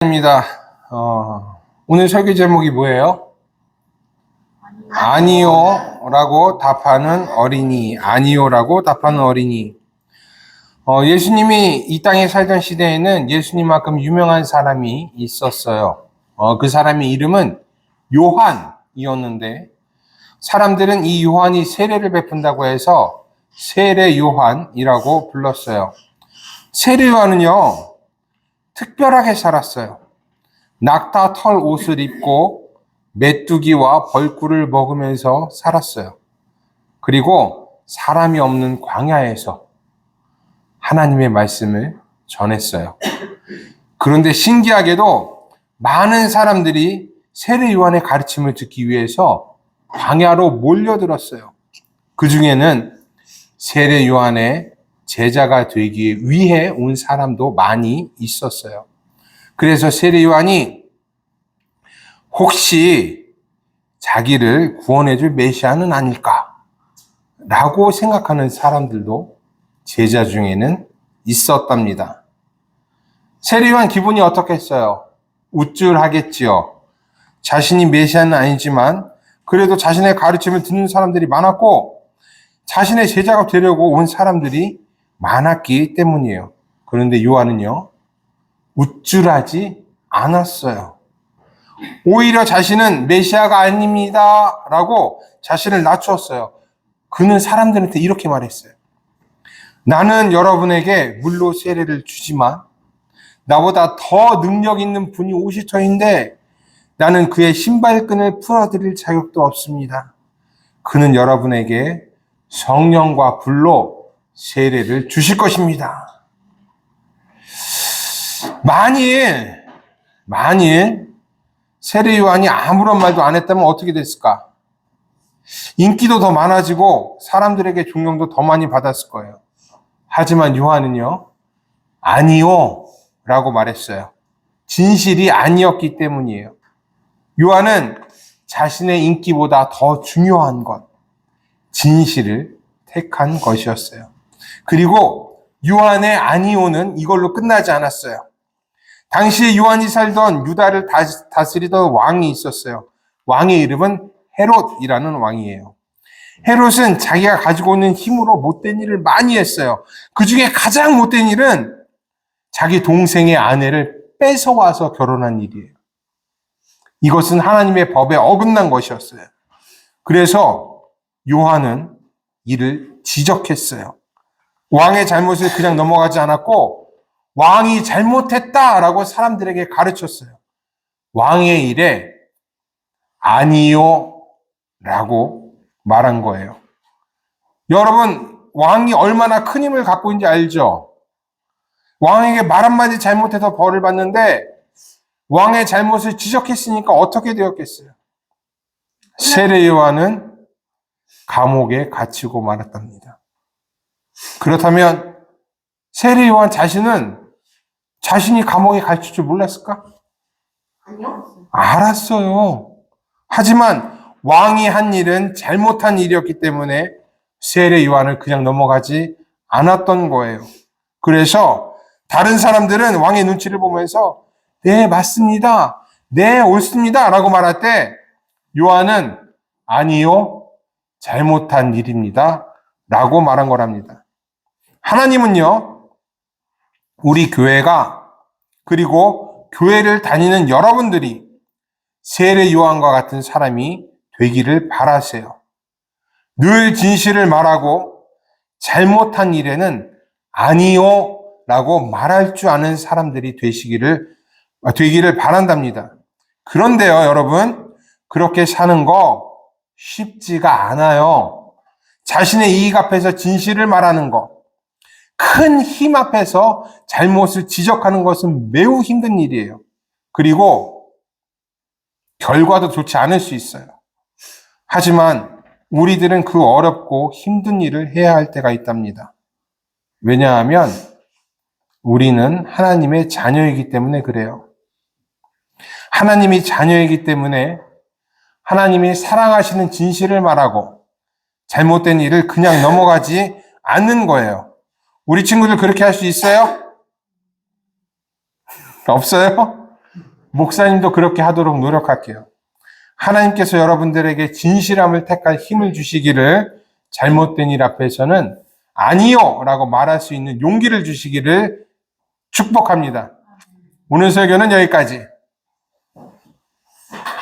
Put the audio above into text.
입니다. 오늘 설교 제목이 뭐예요? 아니요라고 답하는 어린이. 아니요라고 답하는 어린이. 예수님이 이 땅에 살던 시대에는 예수님만큼 유명한 사람이 있었어요. 그 사람의 이름은 요한이었는데 사람들은 이 요한이 세례를 베푼다고 해서 세례 요한이라고 불렀어요. 세례 요한은요, 특별하게 살았어요. 낙타 털 옷을 입고 메뚜기와 벌꿀을 먹으면서 살았어요. 그리고 사람이 없는 광야에서 하나님의 말씀을 전했어요. 그런데 신기하게도 많은 사람들이 세례 요한의 가르침을 듣기 위해서 광야로 몰려들었어요. 그 중에는 세례 요한의 제자가 되기 위해 온 사람도 많이 있었어요. 그래서 세례 요한이 혹시 자기를 구원해줄 메시아는 아닐까? 라고 생각하는 사람들도 제자 중에는 있었답니다. 세례 요한 기분이 어떻겠어요? 우쭐하겠지요. 자신이 메시아는 아니지만 그래도 자신의 가르침을 듣는 사람들이 많았고 자신의 제자가 되려고 온 사람들이 많았기 때문이에요. 그런데 요한은요, 우쭐하지 않았어요. 오히려 자신은 메시아가 아닙니다 라고 자신을 낮추었어요. 그는 사람들한테 이렇게 말했어요. 나는 여러분에게 물로 세례를 주지만 나보다 더 능력 있는 분이 오실 터인데 나는 그의 신발끈을 풀어드릴 자격도 없습니다. 그는 여러분에게 성령과 불로 세례를 주실 것입니다. 만일 세례 요한이 아무런 말도 안 했다면 어떻게 됐을까? 인기도 더 많아지고 사람들에게 존경도 더 많이 받았을 거예요. 하지만 요한은요, 아니요 라고 말했어요. 진실이 아니었기 때문이에요. 요한은 자신의 인기보다 더 중요한 것, 진실을 택한 것이었어요. 그리고 요한의 아니요는 이걸로 끝나지 않았어요. 당시에 요한이 살던 유다를 다스리던 왕이 있었어요. 왕의 이름은 헤롯이라는 왕이에요. 헤롯은 자기가 가지고 있는 힘으로 못된 일을 많이 했어요. 그 중에 가장 못된 일은 자기 동생의 아내를 뺏어와서 결혼한 일이에요. 이것은 하나님의 법에 어긋난 것이었어요. 그래서 요한은 이를 지적했어요. 왕의 잘못을 그냥 넘어가지 않았고 왕이 잘못했다라고 사람들에게 가르쳤어요. 왕의 일에 아니요 라고 말한 거예요. 여러분, 왕이 얼마나 큰 힘을 갖고 있는지 알죠? 왕에게 말 한마디 잘못해서 벌을 받는데 왕의 잘못을 지적했으니까 어떻게 되었겠어요? 세례 요한은 감옥에 갇히고 말았답니다. 그렇다면 세례 요한 자신이 감옥에 갇힐 줄 몰랐을까? 아니요. 알았어요. 하지만 왕이 한 일은 잘못한 일이었기 때문에 세례 요한을 그냥 넘어가지 않았던 거예요. 그래서 다른 사람들은 왕의 눈치를 보면서 네, 맞습니다. 네, 옳습니다. 라고 말할 때 요한은 아니요, 잘못한 일입니다. 라고 말한 거랍니다. 하나님은요, 우리 교회가 그리고 교회를 다니는 여러분들이 세례 요한과 같은 사람이 되기를 바라세요. 늘 진실을 말하고 잘못한 일에는 아니요 라고 말할 줄 아는 사람들이 되기를 바란답니다. 그런데요, 여러분, 그렇게 사는 거 쉽지가 않아요. 자신의 이익 앞에서 진실을 말하는 거, 큰 힘 앞에서 잘못을 지적하는 것은 매우 힘든 일이에요. 그리고 결과도 좋지 않을 수 있어요. 하지만 우리들은 그 어렵고 힘든 일을 해야 할 때가 있답니다. 왜냐하면 우리는 하나님의 자녀이기 때문에 그래요. 하나님이 자녀이기 때문에 하나님이 사랑하시는 진실을 말하고 잘못된 일을 그냥 넘어가지 않는 거예요. 우리 친구들 그렇게 할 수 있어요? 없어요? 목사님도 그렇게 하도록 노력할게요. 하나님께서 여러분들에게 진실함을 택할 힘을 주시기를, 잘못된 일 앞에서는 아니요 라고 말할 수 있는 용기를 주시기를 축복합니다. 오늘 설교는 여기까지.